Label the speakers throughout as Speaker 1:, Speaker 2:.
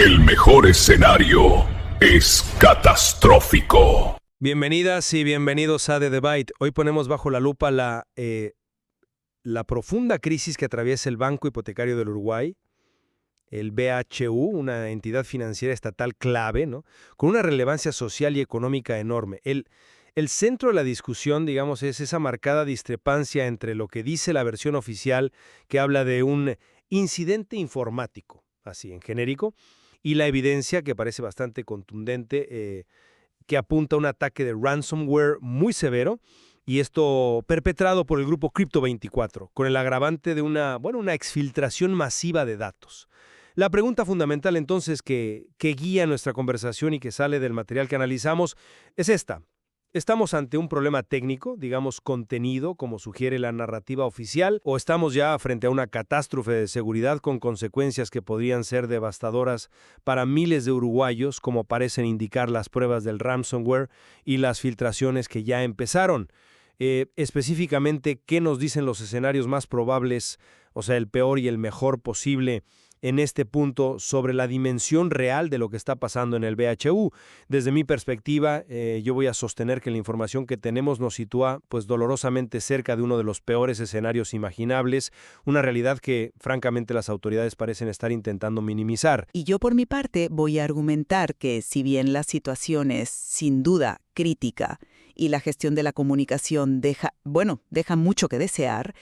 Speaker 1: El mejor escenario es catastrófico.
Speaker 2: Bienvenidas y bienvenidos a The Debate. Hoy ponemos bajo la lupa la profunda crisis que atraviesa el Banco Hipotecario del Uruguay, el BHU, una entidad financiera estatal clave, ¿no? Con una relevancia social y económica enorme. El centro de la discusión, digamos, es esa marcada discrepancia entre lo que dice la versión oficial, que habla de un incidente informático, así en genérico, y la evidencia, que parece bastante contundente, que apunta a un ataque de ransomware muy severo, y esto perpetrado por el grupo Crypto24, con el agravante de una exfiltración masiva de datos. La pregunta fundamental entonces que guía nuestra conversación y que sale del material que analizamos es esta. ¿Estamos ante un problema técnico, digamos contenido, como sugiere la narrativa oficial, o estamos ya frente a una catástrofe de seguridad con consecuencias que podrían ser devastadoras para miles de uruguayos, como parecen indicar las pruebas del ransomware y las filtraciones que ya empezaron? Específicamente, ¿qué nos dicen los escenarios más probables, o sea, el peor y el mejor posible, en este punto sobre la dimensión real de lo que está pasando en el BHU? Desde mi perspectiva, yo voy a sostener que la información que tenemos nos sitúa pues dolorosamente cerca de uno de los peores escenarios imaginables, una realidad que francamente las autoridades parecen estar intentando minimizar.
Speaker 3: Y yo por mi parte voy a argumentar que si bien la situación es sin duda crítica y la gestión de la comunicación deja mucho que desear,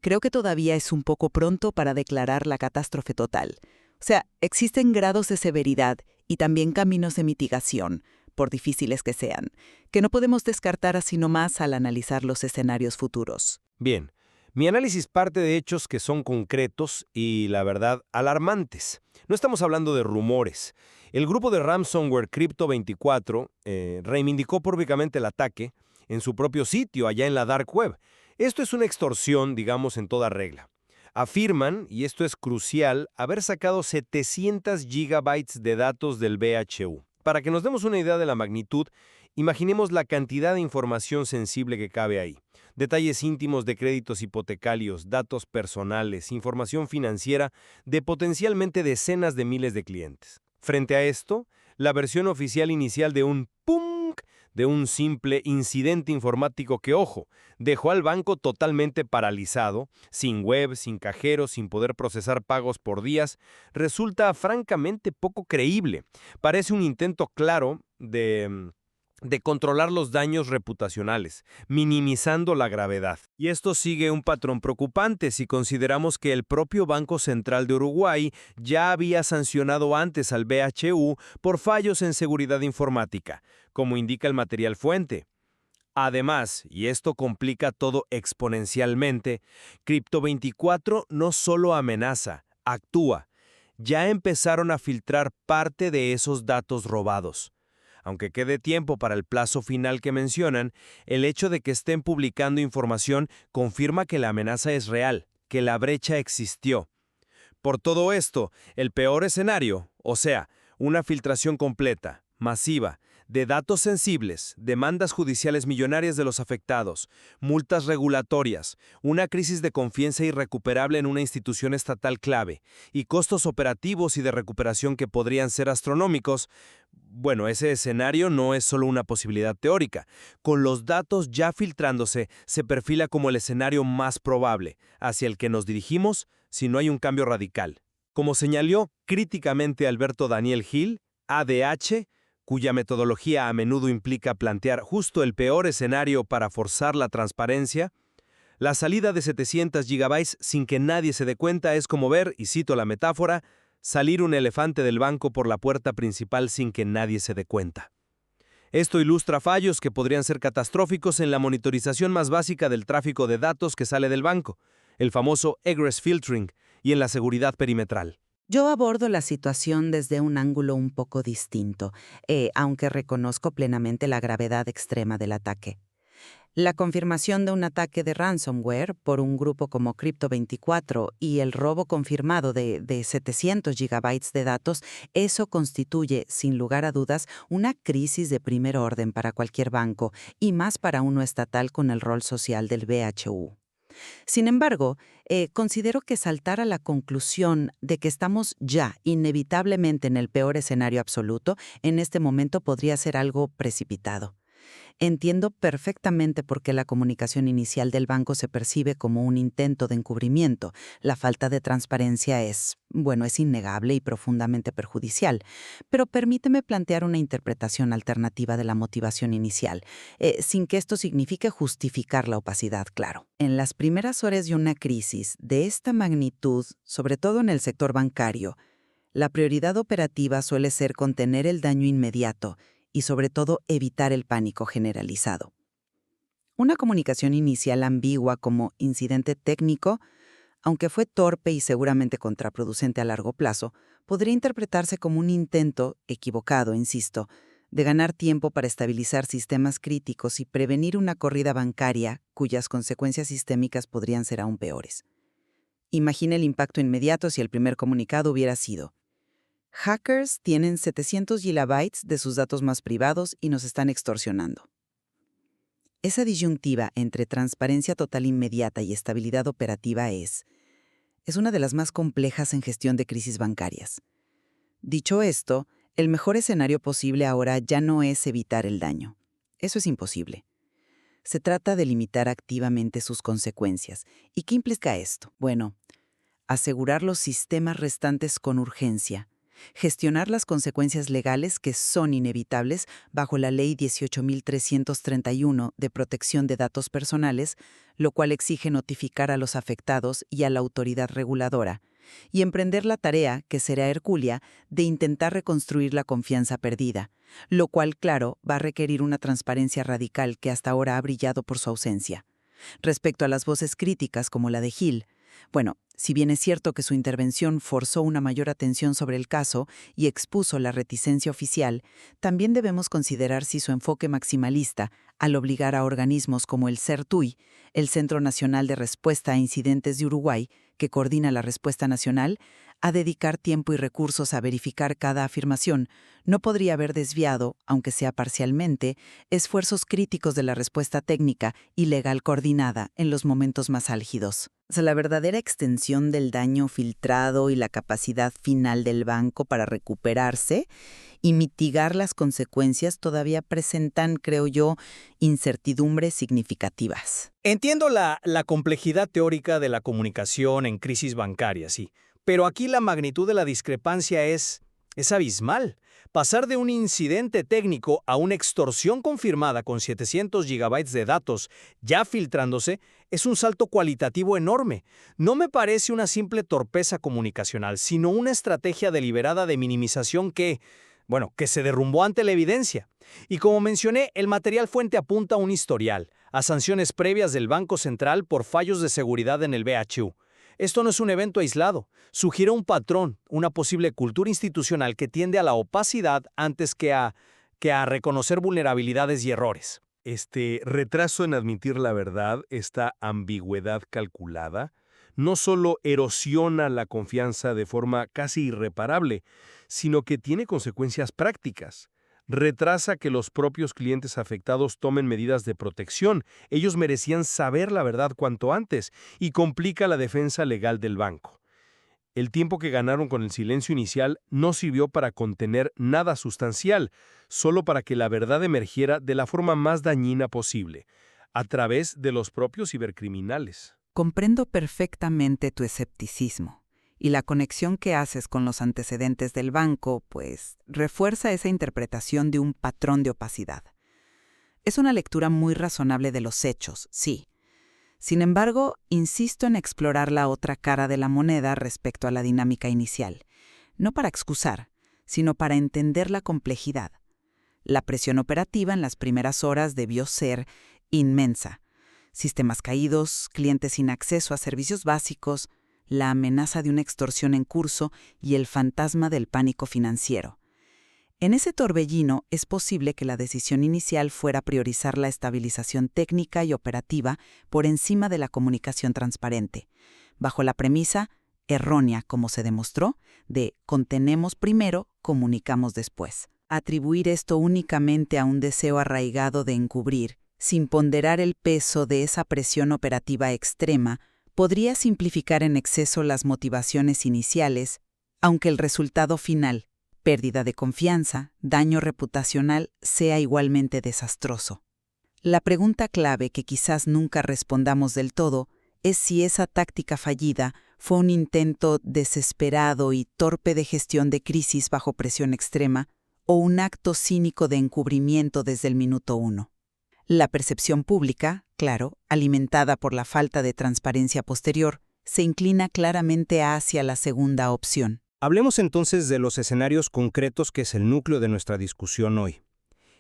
Speaker 3: creo que todavía es un poco pronto para declarar la catástrofe total. O sea, existen grados de severidad y también caminos de mitigación, por difíciles que sean, que no podemos descartar así nomás al analizar los escenarios futuros.
Speaker 2: Bien, mi análisis parte de hechos que son concretos y, la verdad, alarmantes. No estamos hablando de rumores. El grupo de ransomware Crypto24 reivindicó públicamente el ataque en su propio sitio, allá en la Dark Web. Esto es una extorsión, digamos, en toda regla. Afirman, y esto es crucial, haber sacado 700 gigabytes de datos del BHU. Para que nos demos una idea de la magnitud, imaginemos la cantidad de información sensible que cabe ahí. Detalles íntimos de créditos hipotecarios, datos personales, información financiera de potencialmente decenas de miles de clientes. Frente a esto, la versión oficial inicial de un simple incidente informático que, ojo, dejó al banco totalmente paralizado, sin web, sin cajero, sin poder procesar pagos por días, resulta francamente poco creíble. Parece un intento claro de controlar los daños reputacionales, minimizando la gravedad. Y esto sigue un patrón preocupante si consideramos que el propio Banco Central de Uruguay ya había sancionado antes al BHU por fallos en seguridad informática, como indica el material fuente. Además, y esto complica todo exponencialmente, Crypto24 no solo amenaza, actúa. Ya empezaron a filtrar parte de esos datos robados. Aunque quede tiempo para el plazo final que mencionan, el hecho de que estén publicando información confirma que la amenaza es real, que la brecha existió. Por todo esto, el peor escenario, o sea, una filtración completa, masiva, de datos sensibles, demandas judiciales millonarias de los afectados, multas regulatorias, una crisis de confianza irrecuperable en una institución estatal clave y costos operativos y de recuperación que podrían ser astronómicos. Bueno, ese escenario no es solo una posibilidad teórica. Con los datos ya filtrándose, se perfila como el escenario más probable, hacia el que nos dirigimos si no hay un cambio radical. Como señaló críticamente Alberto Daniel Gil, ADH, cuya metodología a menudo implica plantear justo el peor escenario para forzar la transparencia, la salida de 700 gigabytes sin que nadie se dé cuenta es como ver, y cito la metáfora, salir un elefante del banco por la puerta principal sin que nadie se dé cuenta. Esto ilustra fallos que podrían ser catastróficos en la monitorización más básica del tráfico de datos que sale del banco, el famoso egress filtering, y en la seguridad perimetral.
Speaker 3: Yo abordo la situación desde un ángulo un poco distinto, aunque reconozco plenamente la gravedad extrema del ataque. La confirmación de un ataque de ransomware por un grupo como Crypto24 y el robo confirmado de 700 gigabytes de datos, eso constituye, sin lugar a dudas, una crisis de primer orden para cualquier banco y más para uno estatal con el rol social del BHU. Sin embargo, considero que saltar a la conclusión de que estamos ya inevitablemente en el peor escenario absoluto en este momento podría ser algo precipitado. Entiendo perfectamente por qué la comunicación inicial del banco se percibe como un intento de encubrimiento. La falta de transparencia es innegable y profundamente perjudicial. Pero permíteme plantear una interpretación alternativa de la motivación inicial, sin que esto signifique justificar la opacidad, claro. En las primeras horas de una crisis de esta magnitud, sobre todo en el sector bancario, la prioridad operativa suele ser contener el daño inmediato y sobre todo evitar el pánico generalizado. Una comunicación inicial ambigua como incidente técnico, aunque fue torpe y seguramente contraproducente a largo plazo, podría interpretarse como un intento, equivocado, insisto, de ganar tiempo para estabilizar sistemas críticos y prevenir una corrida bancaria cuyas consecuencias sistémicas podrían ser aún peores. Imagine el impacto inmediato si el primer comunicado hubiera sido: hackers tienen 700 gigabytes de sus datos más privados y nos están extorsionando. Esa disyuntiva entre transparencia total inmediata y estabilidad operativa es una de las más complejas en gestión de crisis bancarias. Dicho esto, el mejor escenario posible ahora ya no es evitar el daño. Eso es imposible. Se trata de limitar activamente sus consecuencias. ¿Y qué implica esto? Bueno, asegurar los sistemas restantes con urgencia, gestionar las consecuencias legales que son inevitables bajo la Ley 18.331 de protección de datos personales, lo cual exige notificar a los afectados y a la autoridad reguladora, y emprender la tarea, que será hercúlea, de intentar reconstruir la confianza perdida, lo cual, claro, va a requerir una transparencia radical que hasta ahora ha brillado por su ausencia. Respecto a las voces críticas como la de Hill, si bien es cierto que su intervención forzó una mayor atención sobre el caso y expuso la reticencia oficial, también debemos considerar si su enfoque maximalista, al obligar a organismos como el CERTUI, el Centro Nacional de Respuesta a Incidentes de Uruguay, que coordina la respuesta nacional, a dedicar tiempo y recursos a verificar cada afirmación, no podría haber desviado, aunque sea parcialmente, esfuerzos críticos de la respuesta técnica y legal coordinada en los momentos más álgidos. La verdadera extensión del daño filtrado y la capacidad final del banco para recuperarse y mitigar las consecuencias todavía presentan, creo yo, incertidumbres significativas.
Speaker 4: Entiendo la complejidad teórica de la comunicación en crisis bancarias, sí, pero aquí la magnitud de la discrepancia es abismal. Pasar de un incidente técnico a una extorsión confirmada con 700 gigabytes de datos ya filtrándose es un salto cualitativo enorme. No me parece una simple torpeza comunicacional, sino una estrategia deliberada de minimización que se derrumbó ante la evidencia. Y como mencioné, el material fuente apunta a un historial, a sanciones previas del Banco Central por fallos de seguridad en el BHU. Esto no es un evento aislado, sugiere un patrón, una posible cultura institucional que tiende a la opacidad antes que a reconocer vulnerabilidades y errores.
Speaker 2: Este retraso en admitir la verdad, esta ambigüedad calculada, no solo erosiona la confianza de forma casi irreparable, sino que tiene consecuencias prácticas. Retrasa que los propios clientes afectados tomen medidas de protección. Ellos merecían saber la verdad cuanto antes y complica la defensa legal del banco. El tiempo que ganaron con el silencio inicial no sirvió para contener nada sustancial, solo para que la verdad emergiera de la forma más dañina posible, a través de los propios cibercriminales.
Speaker 3: Comprendo perfectamente tu escepticismo. Y la conexión que haces con los antecedentes del banco, refuerza esa interpretación de un patrón de opacidad. Es una lectura muy razonable de los hechos, sí. Sin embargo, insisto en explorar la otra cara de la moneda respecto a la dinámica inicial. No para excusar, sino para entender la complejidad. La presión operativa en las primeras horas debió ser inmensa. Sistemas caídos, clientes sin acceso a servicios básicos, la amenaza de una extorsión en curso y el fantasma del pánico financiero. En ese torbellino es posible que la decisión inicial fuera priorizar la estabilización técnica y operativa por encima de la comunicación transparente, bajo la premisa, errónea como se demostró, de contenemos primero, comunicamos después. Atribuir esto únicamente a un deseo arraigado de encubrir, sin ponderar el peso de esa presión operativa extrema, podría simplificar en exceso las motivaciones iniciales, aunque el resultado final, pérdida de confianza, daño reputacional, sea igualmente desastroso. La pregunta clave que quizás nunca respondamos del todo es si esa táctica fallida fue un intento desesperado y torpe de gestión de crisis bajo presión extrema o un acto cínico de encubrimiento desde el minuto uno. La percepción pública, claro, alimentada por la falta de transparencia posterior, se inclina claramente hacia la segunda opción.
Speaker 2: Hablemos entonces de los escenarios concretos que es el núcleo de nuestra discusión hoy.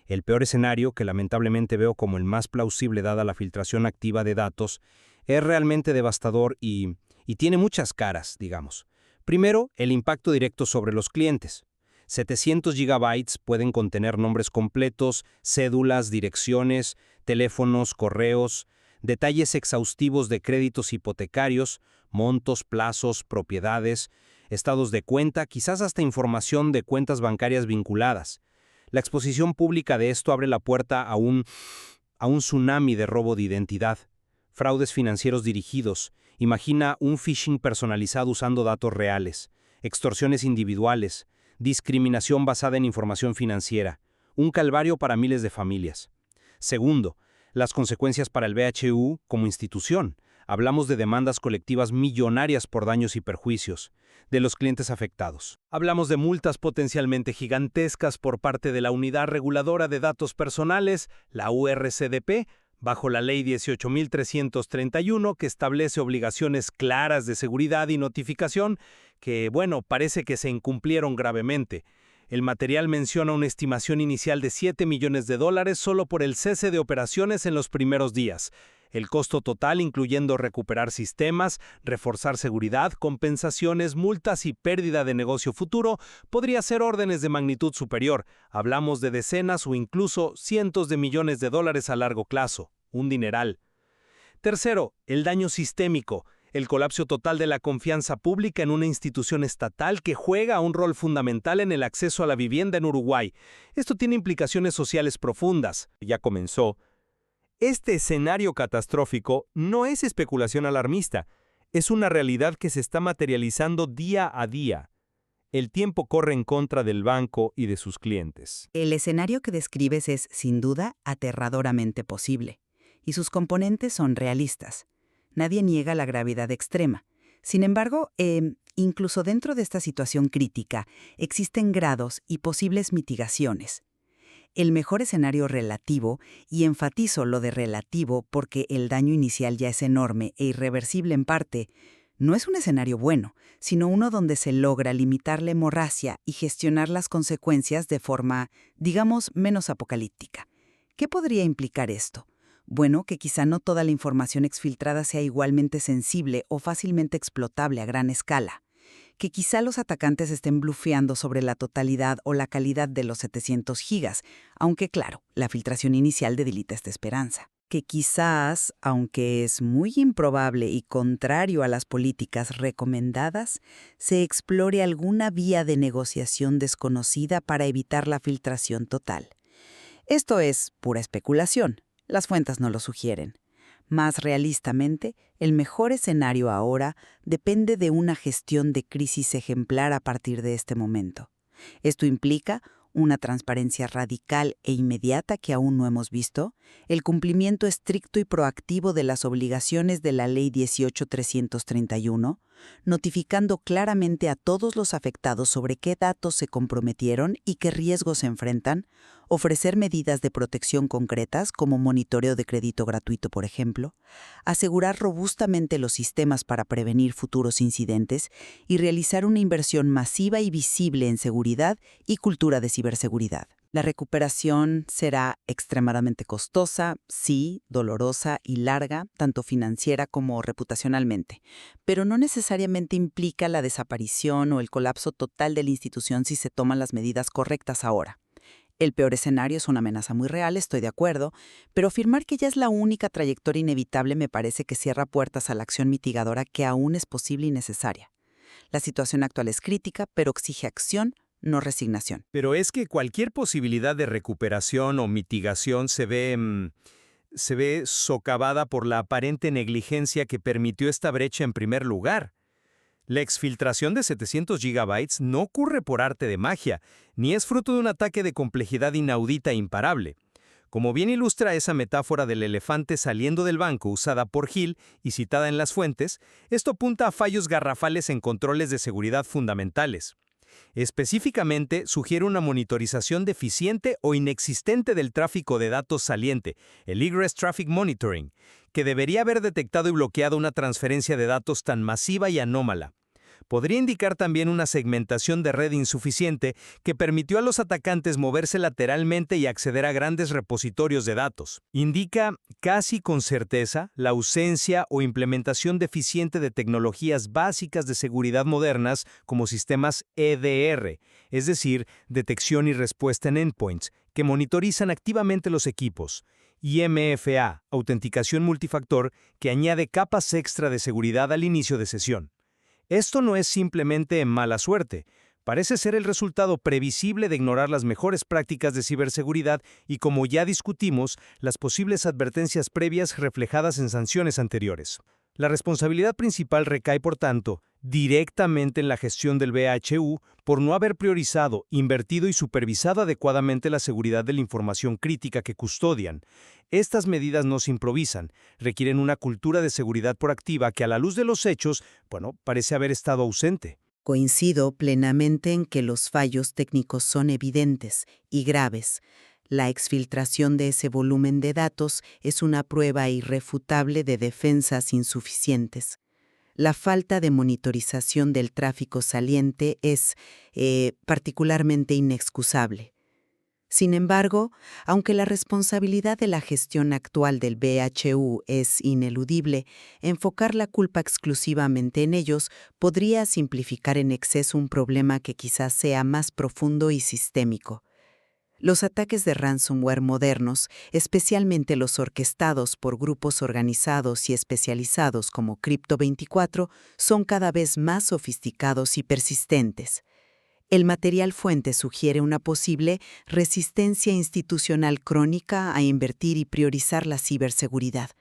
Speaker 2: El peor escenario, que lamentablemente veo como el más plausible dada la filtración activa de datos, es realmente devastador y tiene muchas caras, digamos. Primero, el impacto directo sobre los clientes. 700 gigabytes pueden contener nombres completos, cédulas, direcciones, teléfonos, correos, detalles exhaustivos de créditos hipotecarios, montos, plazos, propiedades, estados de cuenta, quizás hasta información de cuentas bancarias vinculadas. La exposición pública de esto abre la puerta a un tsunami de robo de identidad. Fraudes financieros dirigidos. Imagina un phishing personalizado usando datos reales. Extorsiones individuales. Discriminación basada en información financiera. Un calvario para miles de familias. Segundo, las consecuencias para el BHU como institución. Hablamos de demandas colectivas millonarias por daños y perjuicios de los clientes afectados. Hablamos de multas potencialmente gigantescas por parte de la Unidad Reguladora de Datos Personales, la URCDP, bajo la Ley 18.331, que establece obligaciones claras de seguridad y notificación que, parece que se incumplieron gravemente. El material menciona una estimación inicial de $7 millones solo por el cese de operaciones en los primeros días. El costo total, incluyendo recuperar sistemas, reforzar seguridad, compensaciones, multas y pérdida de negocio futuro, podría ser órdenes de magnitud superior. Hablamos de decenas o incluso cientos de millones de dólares a largo plazo. Un dineral. Tercero, el daño sistémico. El colapso total de la confianza pública en una institución estatal que juega un rol fundamental en el acceso a la vivienda en Uruguay. Esto tiene implicaciones sociales profundas. Ya comenzó. Este escenario catastrófico no es especulación alarmista, es una realidad que se está materializando día a día. El tiempo corre en contra del banco y de sus clientes.
Speaker 3: El escenario que describes es, sin duda, aterradoramente posible, y sus componentes son realistas. Nadie niega la gravedad extrema. Sin embargo, incluso dentro de esta situación crítica, existen grados y posibles mitigaciones. El mejor escenario relativo, y enfatizo lo de relativo porque el daño inicial ya es enorme e irreversible en parte, no es un escenario bueno, sino uno donde se logra limitar la hemorragia y gestionar las consecuencias de forma, digamos, menos apocalíptica. ¿Qué podría implicar esto? Bueno, que quizá no toda la información exfiltrada sea igualmente sensible o fácilmente explotable a gran escala. Que quizá los atacantes estén blufeando sobre la totalidad o la calidad de los 700 gigas, aunque claro, la filtración inicial debilita esta esperanza. Que quizás, aunque es muy improbable y contrario a las políticas recomendadas, se explore alguna vía de negociación desconocida para evitar la filtración total. Esto es pura especulación, las fuentes no lo sugieren. Más realistamente, el mejor escenario ahora depende de una gestión de crisis ejemplar a partir de este momento. Esto implica una transparencia radical e inmediata que aún no hemos visto, el cumplimiento estricto y proactivo de las obligaciones de la Ley 18.331, notificando claramente a todos los afectados sobre qué datos se comprometieron y qué riesgos se enfrentan, ofrecer medidas de protección concretas como monitoreo de crédito gratuito, por ejemplo, asegurar robustamente los sistemas para prevenir futuros incidentes y realizar una inversión masiva y visible en seguridad y cultura de ciberseguridad. La recuperación será extremadamente costosa, sí, dolorosa y larga, tanto financiera como reputacionalmente, pero no necesariamente implica la desaparición o el colapso total de la institución si se toman las medidas correctas ahora. El peor escenario es una amenaza muy real, estoy de acuerdo, pero afirmar que ya es la única trayectoria inevitable me parece que cierra puertas a la acción mitigadora que aún es posible y necesaria. La situación actual es crítica, pero exige acción, no resignación.
Speaker 2: Pero es que cualquier posibilidad de recuperación o mitigación se ve
Speaker 4: se ve socavada por la aparente negligencia que permitió esta brecha en primer lugar. La exfiltración de 700 GB no ocurre por arte de magia, ni es fruto de un ataque de complejidad inaudita e imparable. Como bien ilustra esa metáfora del elefante saliendo del banco usada por Hill y citada en las fuentes, esto apunta a fallos garrafales en controles de seguridad fundamentales. Específicamente, sugiere una monitorización deficiente o inexistente del tráfico de datos saliente, el Egress Traffic Monitoring, que debería haber detectado y bloqueado una transferencia de datos tan masiva y anómala. Podría indicar también una segmentación de red insuficiente que permitió a los atacantes moverse lateralmente y acceder a grandes repositorios de datos. Indica casi con certeza la ausencia o implementación deficiente de tecnologías básicas de seguridad modernas como sistemas EDR, es decir, detección y respuesta en endpoints, que monitorizan activamente los equipos. Y MFA, autenticación multifactor, que añade capas extra de seguridad al inicio de sesión. Esto no es simplemente mala suerte, parece ser el resultado previsible de ignorar las mejores prácticas de ciberseguridad y, como ya discutimos, las posibles advertencias previas reflejadas en sanciones anteriores. La responsabilidad principal recae, por tanto, directamente en la gestión del BHU por no haber priorizado, invertido y supervisado adecuadamente la seguridad de la información crítica que custodian. Estas medidas no se improvisan, requieren una cultura de seguridad proactiva que a la luz de los hechos, parece haber estado ausente.
Speaker 3: Coincido plenamente en que los fallos técnicos son evidentes y graves. La exfiltración de ese volumen de datos es una prueba irrefutable de defensas insuficientes. La falta de monitorización del tráfico saliente es particularmente inexcusable. Sin embargo, aunque la responsabilidad de la gestión actual del BHU es ineludible, enfocar la culpa exclusivamente en ellos podría simplificar en exceso un problema que quizás sea más profundo y sistémico. Los ataques de ransomware modernos, especialmente los orquestados por grupos organizados y especializados como Crypto24, son cada vez más sofisticados y persistentes. El material fuente sugiere una posible resistencia institucional crónica a invertir y priorizar la ciberseguridad.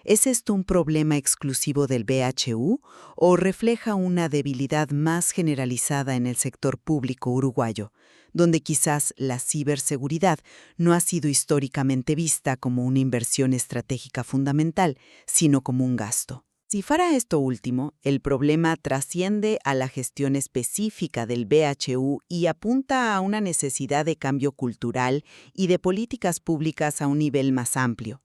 Speaker 3: ¿Es esto un problema exclusivo del BHU o refleja una debilidad más generalizada en el sector público uruguayo, donde quizás la ciberseguridad no ha sido históricamente vista como una inversión estratégica fundamental, sino como un gasto? Si fuera esto último, el problema trasciende a la gestión específica del BHU y apunta a una necesidad de cambio cultural y de políticas públicas a un nivel más amplio.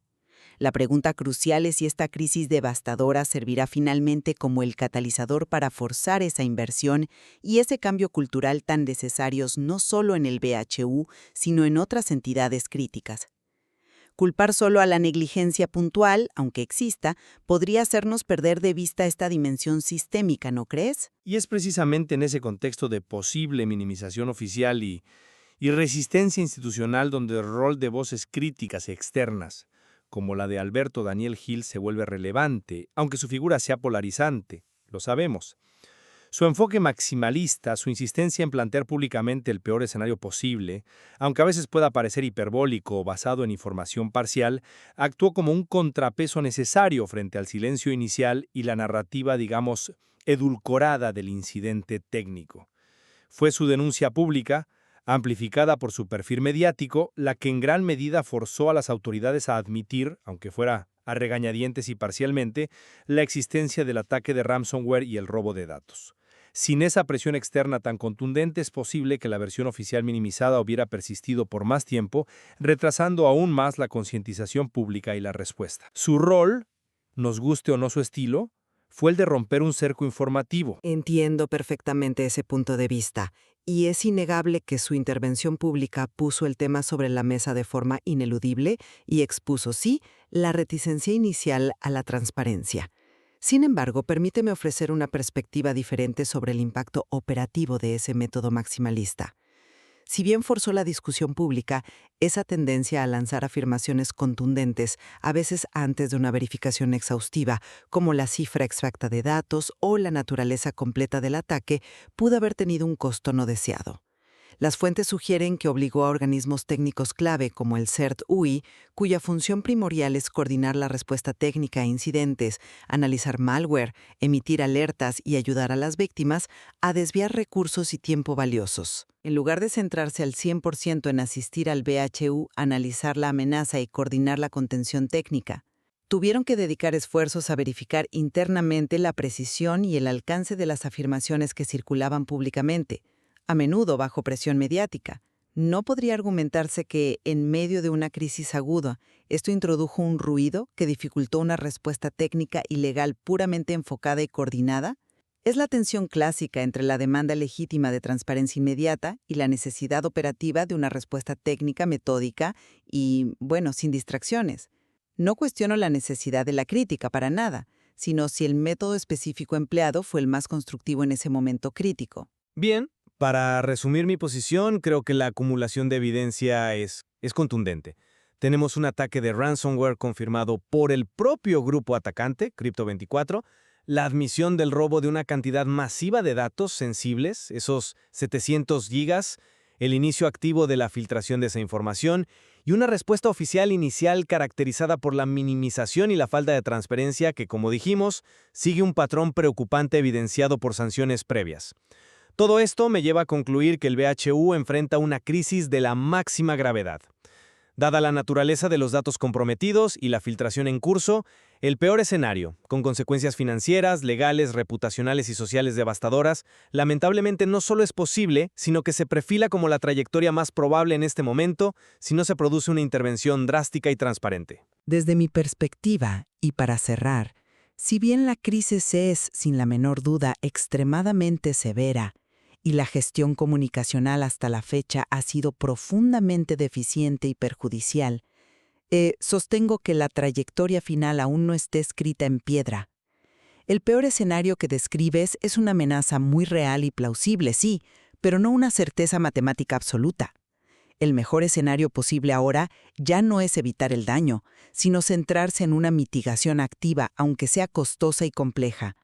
Speaker 3: La pregunta crucial es si esta crisis devastadora servirá finalmente como el catalizador para forzar esa inversión y ese cambio cultural tan necesarios no solo en el BHU, sino en otras entidades críticas. Culpar solo a la negligencia puntual, aunque exista, podría hacernos perder de vista esta dimensión sistémica, ¿no crees?
Speaker 4: Y es precisamente en ese contexto de posible minimización oficial y resistencia institucional donde el rol de voces críticas externas, como la de Alberto Daniel Hill, se vuelve relevante, aunque su figura sea polarizante, lo sabemos. Su enfoque maximalista, su insistencia en plantear públicamente el peor escenario posible, aunque a veces pueda parecer hiperbólico o basado en información parcial, actuó como un contrapeso necesario frente al silencio inicial y la narrativa, digamos, edulcorada del incidente técnico. Fue su denuncia pública, amplificada por su perfil mediático, la que en gran medida forzó a las autoridades a admitir, aunque fuera a regañadientes y parcialmente, la existencia del ataque de ransomware y el robo de datos. Sin esa presión externa tan contundente es posible que la versión oficial minimizada hubiera persistido por más tiempo, retrasando aún más la concientización pública y la respuesta. Su rol, nos guste o no su estilo, fue el de romper un cerco informativo.
Speaker 5: Entiendo perfectamente ese punto de vista, y es innegable que su intervención pública puso el tema sobre la mesa de forma ineludible y expuso, sí, la reticencia inicial a la transparencia. Sin embargo, permíteme ofrecer una perspectiva diferente sobre el impacto operativo de ese método maximalista. Si bien forzó la discusión pública, esa tendencia a lanzar afirmaciones contundentes, a veces antes de una verificación exhaustiva, como la cifra exacta de datos o la naturaleza completa del ataque, pudo haber tenido un costo no deseado. Las fuentes sugieren que obligó a organismos técnicos clave como el CERT-UI, cuya función primordial es coordinar la respuesta técnica a incidentes, analizar malware, emitir alertas y ayudar a las víctimas, a desviar recursos y tiempo valiosos. En lugar de centrarse al 100% en asistir al BHU, analizar la amenaza y coordinar la contención técnica, tuvieron que dedicar esfuerzos a verificar internamente la precisión y el alcance de las afirmaciones que circulaban públicamente, a menudo bajo presión mediática. No podría argumentarse que, en medio de una crisis aguda, esto introdujo un ruido que dificultó una respuesta técnica y legal puramente enfocada y coordinada. Es la tensión clásica entre la demanda legítima de transparencia inmediata y la necesidad operativa de una respuesta técnica metódica y, bueno, sin distracciones. No cuestiono la necesidad de la crítica para nada, sino si el método específico empleado fue el más constructivo en ese momento crítico.
Speaker 2: Bien, para resumir mi posición, creo que la acumulación de evidencia es contundente. Tenemos un ataque de ransomware confirmado por el propio grupo atacante, Crypto24, la admisión del robo de una cantidad masiva de datos sensibles, esos 700 gigas, el inicio activo de la filtración de esa información y una respuesta oficial inicial caracterizada por la minimización y la falta de transparencia que, como dijimos, sigue un patrón preocupante evidenciado por sanciones previas. Todo esto me lleva a concluir que el BHU enfrenta una crisis de la máxima gravedad. Dada la naturaleza de los datos comprometidos y la filtración en curso, el peor escenario, con consecuencias financieras, legales, reputacionales y sociales devastadoras, lamentablemente no solo es posible, sino que se perfila como la trayectoria más probable en este momento si no se produce una intervención drástica y transparente.
Speaker 3: Desde mi perspectiva, y para cerrar, si bien la crisis es, sin la menor duda, extremadamente severa, y la gestión comunicacional hasta la fecha ha sido profundamente deficiente y perjudicial, sostengo que la trayectoria final aún no está escrita en piedra. El peor escenario que describes es una amenaza muy real y plausible, sí, pero no una certeza matemática absoluta. El mejor escenario posible ahora ya no es evitar el daño, sino centrarse en una mitigación activa, aunque sea costosa y compleja.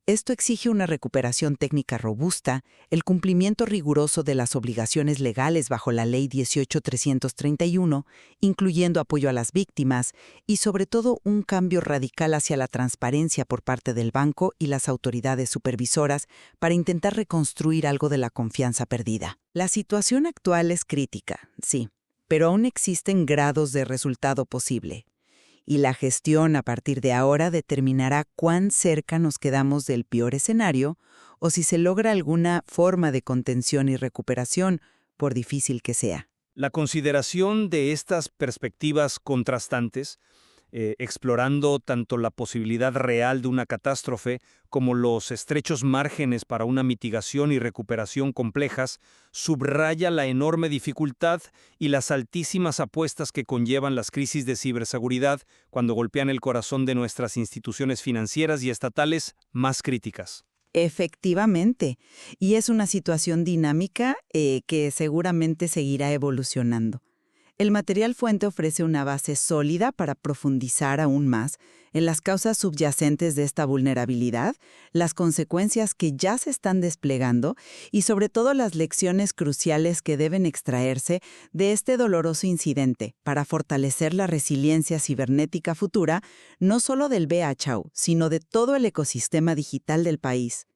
Speaker 3: Esto exige una recuperación técnica robusta, el cumplimiento riguroso de las obligaciones legales bajo la Ley 18.331, incluyendo apoyo a las víctimas, y sobre todo un cambio radical hacia la transparencia por parte del banco y las autoridades supervisoras para intentar reconstruir algo de la confianza perdida. La situación actual es crítica, sí, pero aún existen grados de resultado posible. Y la gestión a partir de ahora determinará cuán cerca nos quedamos del peor escenario o si se logra alguna forma de contención y recuperación, por difícil que sea.
Speaker 4: La consideración de estas perspectivas contrastantes, explorando tanto la posibilidad real de una catástrofe como los estrechos márgenes para una mitigación y recuperación complejas, subraya la enorme dificultad y las altísimas apuestas que conllevan las crisis de ciberseguridad cuando golpean el corazón de nuestras instituciones financieras y estatales más críticas.
Speaker 3: Efectivamente, y es una situación dinámica que seguramente seguirá evolucionando. El material fuente ofrece una base sólida para profundizar aún más en las causas subyacentes de esta vulnerabilidad, las consecuencias que ya se están desplegando y sobre todo las lecciones cruciales que deben extraerse de este doloroso incidente para fortalecer la resiliencia cibernética futura, no solo del BHU, sino de todo el ecosistema digital del país.